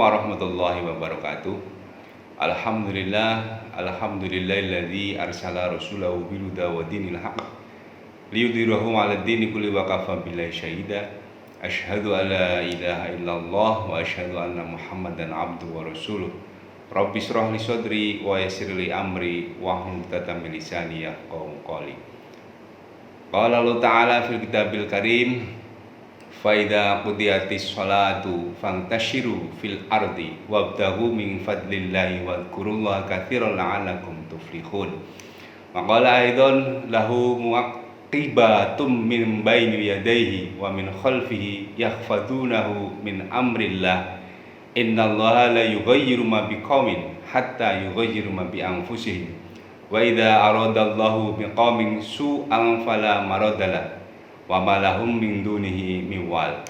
warahmatullahi wabarakatuh. Alhamdulillahilladzi arsala rasulahu bil huda wa dinil haqq liyudhhirahu 'alad dini kulli wa kafa billahi syahida. Asyhadu an la ilaha illallah wa asyhadu anna Muhammadan abduhu wa rasuluh. Rabbi shrah li sadri wa yassir li amri wahlul 'uqdatam min lisani yafqahu qawli. Qala Allah Ta'ala fil kitabil karim, faida qudiyatis sholatu fantashiru fil ardi wabtaghu min fadlillahi wadhkurullaha katsiran la'allakum tuflihun. Maqala aidan lahu muaqibatum min baini yadayhi wa min khalfihi yakhfadunahu min amrillah. Innallaha la yughayyiru ma biqaumin hatta yughayyiru ma bi anfusihim. Wa idza aradallahu biqaumin su'an fala maraddalah wa malahum min dunihi miwal.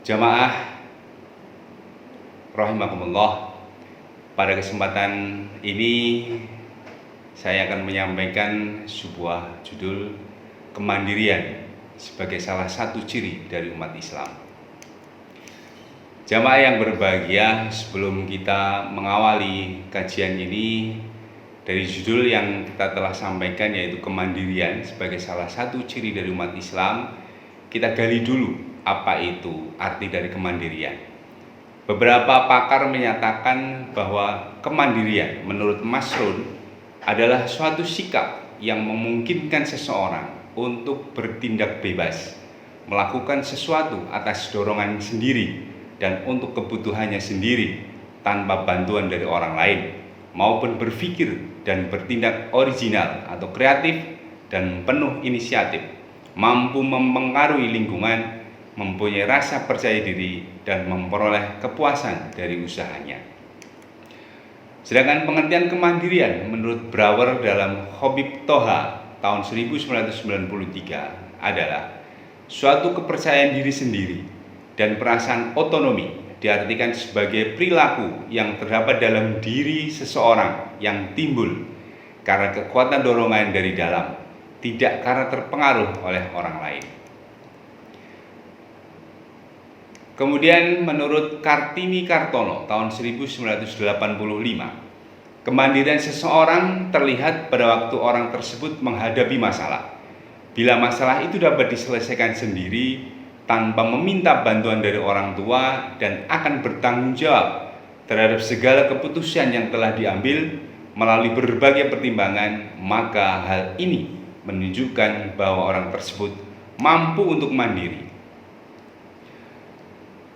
Jamaah rahimakumullah, pada kesempatan ini saya akan menyampaikan sebuah judul kemandirian sebagai salah satu ciri dari umat Islam. Jamaah yang berbahagia, sebelum kita mengawali kajian ini, dari judul yang kita telah sampaikan yaitu kemandirian sebagai salah satu ciri dari umat Islam, kita gali dulu apa itu arti dari kemandirian. Beberapa pakar menyatakan bahwa kemandirian menurut Masrun adalah suatu sikap yang memungkinkan seseorang untuk bertindak bebas, melakukan sesuatu atas dorongan sendiri dan untuk kebutuhannya sendiri tanpa bantuan dari orang lain, maupun berpikir dan bertindak original atau kreatif dan penuh inisiatif, mampu mempengaruhi lingkungan, mempunyai rasa percaya diri dan memperoleh kepuasan dari usahanya. Sedangkan pengertian kemandirian menurut Brouwer dalam Habib Toha tahun 1993 adalah suatu kepercayaan diri sendiri dan perasaan otonomi, diartikan sebagai perilaku yang terdapat dalam diri seseorang yang timbul karena kekuatan dorongan dari dalam, tidak karena terpengaruh oleh orang lain. Kemudian menurut Kartini Kartono tahun 1985, kemandirian seseorang terlihat pada waktu orang tersebut menghadapi masalah. Bila masalah itu dapat diselesaikan sendiri tanpa meminta bantuan dari orang tua dan akan bertanggung jawab terhadap segala keputusan yang telah diambil melalui berbagai pertimbangan, maka hal ini menunjukkan bahwa orang tersebut mampu untuk mandiri.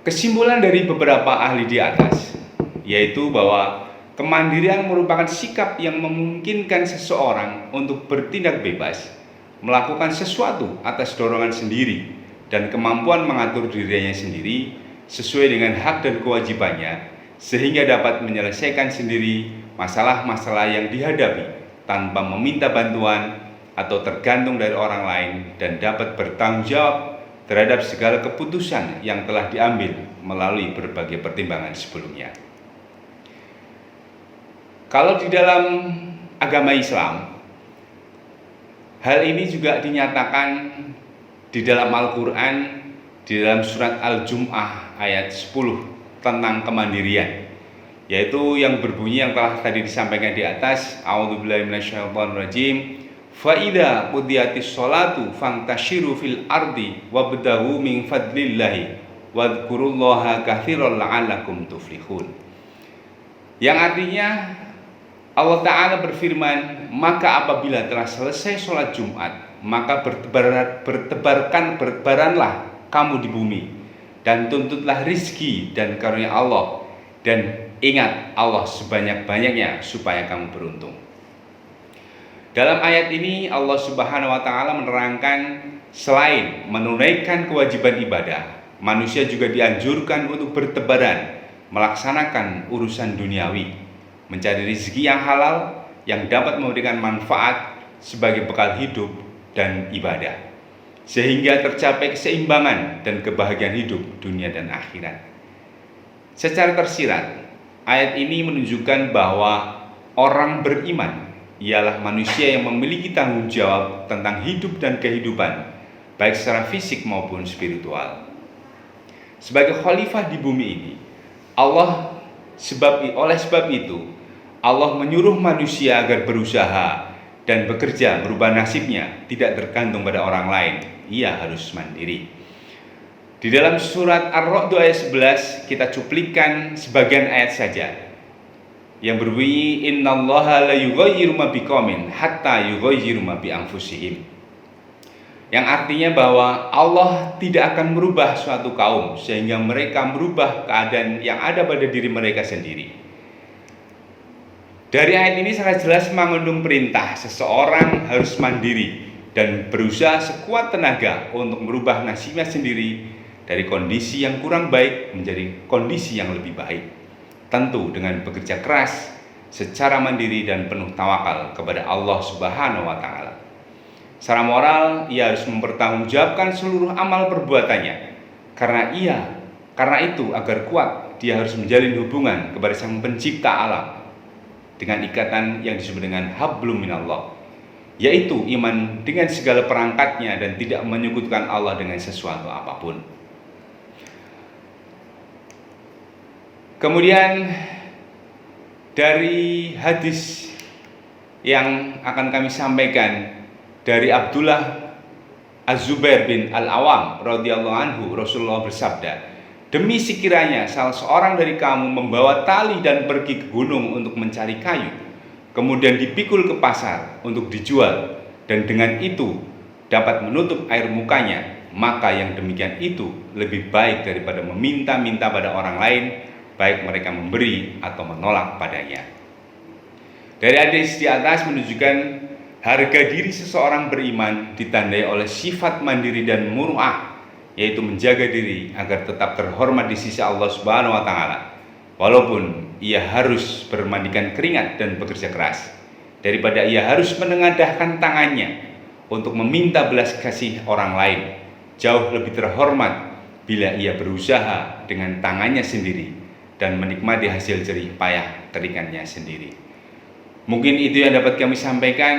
Kesimpulan dari beberapa ahli di atas yaitu bahwa kemandirian merupakan sikap yang memungkinkan seseorang untuk bertindak bebas, melakukan sesuatu atas dorongan sendiri dan kemampuan mengatur dirinya sendiri sesuai dengan hak dan kewajibannya, sehingga dapat menyelesaikan sendiri masalah-masalah yang dihadapi tanpa meminta bantuan atau tergantung dari orang lain, dan dapat bertanggung jawab terhadap segala keputusan yang telah diambil melalui berbagai pertimbangan sebelumnya. Kalau di dalam agama Islam, hal ini juga dinyatakan di dalam Al-Quran, di dalam surat Al-Jum'ah ayat 10 tentang kemandirian, yaitu yang berbunyi yang telah tadi disampaikan di atas, a'udzubillahi minasyaitonirrajim, fa idza qudiyatis sholatu fantashiru fil ardi wabtaghu min fadlillahi wadhkurullaha katsiran la'allakum tuflihun. Yang artinya Allah Ta'ala berfirman, maka apabila telah selesai sholat Jumat, maka bertebaranlah kamu di bumi dan tuntutlah rizki dan karunia Allah, dan ingat Allah sebanyak-banyaknya supaya kamu beruntung. Dalam ayat ini Allah Subhanahu wa Ta'ala menerangkan, selain menunaikan kewajiban ibadah, manusia juga dianjurkan untuk bertebaran, melaksanakan urusan duniawi, mencari rezeki yang halal yang dapat memberikan manfaat sebagai bekal hidup dan ibadah, sehingga tercapai keseimbangan dan kebahagiaan hidup dunia dan akhirat. Secara tersirat, ayat ini menunjukkan bahwa orang beriman ialah manusia yang memiliki tanggung jawab tentang hidup dan kehidupan, baik secara fisik maupun spiritual. sebagai khalifah di bumi ini. Oleh sebab itu Allah menyuruh manusia agar berusaha dan bekerja merubah nasibnya, tidak tergantung pada orang lain. Ia harus mandiri. Di dalam surat Ar-Ra'd ayat 11 kita cuplikan sebagian ayat saja yang berbunyi, innallaha la yughayyiru ma biqaumin hatta yughayyiru ma bi anfusihim. Yang artinya bahwa Allah tidak akan merubah suatu kaum sehingga mereka merubah keadaan yang ada pada diri mereka sendiri. Dari ayat ini sangat jelas mengandung perintah seseorang harus mandiri dan berusaha sekuat tenaga untuk merubah nasibnya sendiri dari kondisi yang kurang baik menjadi kondisi yang lebih baik. Tentu dengan bekerja keras secara mandiri dan penuh tawakal kepada Allah Subhanahu wa taala. Secara moral, ia harus mempertanggungjawabkan seluruh amal perbuatannya. Karena itu agar kuat, dia harus menjalin hubungan kepada Sang Pencipta alam dengan ikatan yang disebut dengan hablum minallah, yaitu iman dengan segala perangkatnya dan tidak menyekutukan Allah dengan sesuatu apapun. Kemudian dari hadis yang akan kami sampaikan dari Abdullah Az-Zubair bin Al-Awam radhiyallahu anhu, Rasulullah bersabda, demi sekiranya salah seorang dari kamu membawa tali dan pergi ke gunung untuk mencari kayu, kemudian dipikul ke pasar untuk dijual, dan dengan itu dapat menutup air mukanya, maka yang demikian itu lebih baik daripada meminta-minta pada orang lain, baik mereka memberi atau menolak padanya. Dari hadis di atas menunjukkan harga diri seseorang beriman ditandai oleh sifat mandiri dan muru'ah, yaitu menjaga diri agar tetap terhormat di sisi Allah Subhanahu wa taala, walaupun ia harus bermandikan keringat dan bekerja keras, daripada ia harus menengadahkan tangannya untuk meminta belas kasih orang lain. Jauh lebih terhormat bila ia berusaha dengan tangannya sendiri dan menikmati hasil jerih payah keringatnya sendiri. Mungkin itu yang dapat kami sampaikan.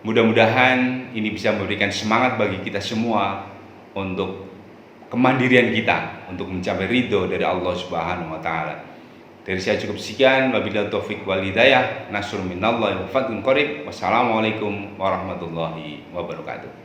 Mudah-mudahan ini bisa memberikan semangat bagi kita semua untuk kemandirian kita untuk mencapai ridho dari Allah Subhanahu wa taala. Dari saya cukup sekian, wabillahi taufik wal hidayah, nasrun minallahi wa fathun qarib. Wassalamualaikum warahmatullahi wabarakatuh.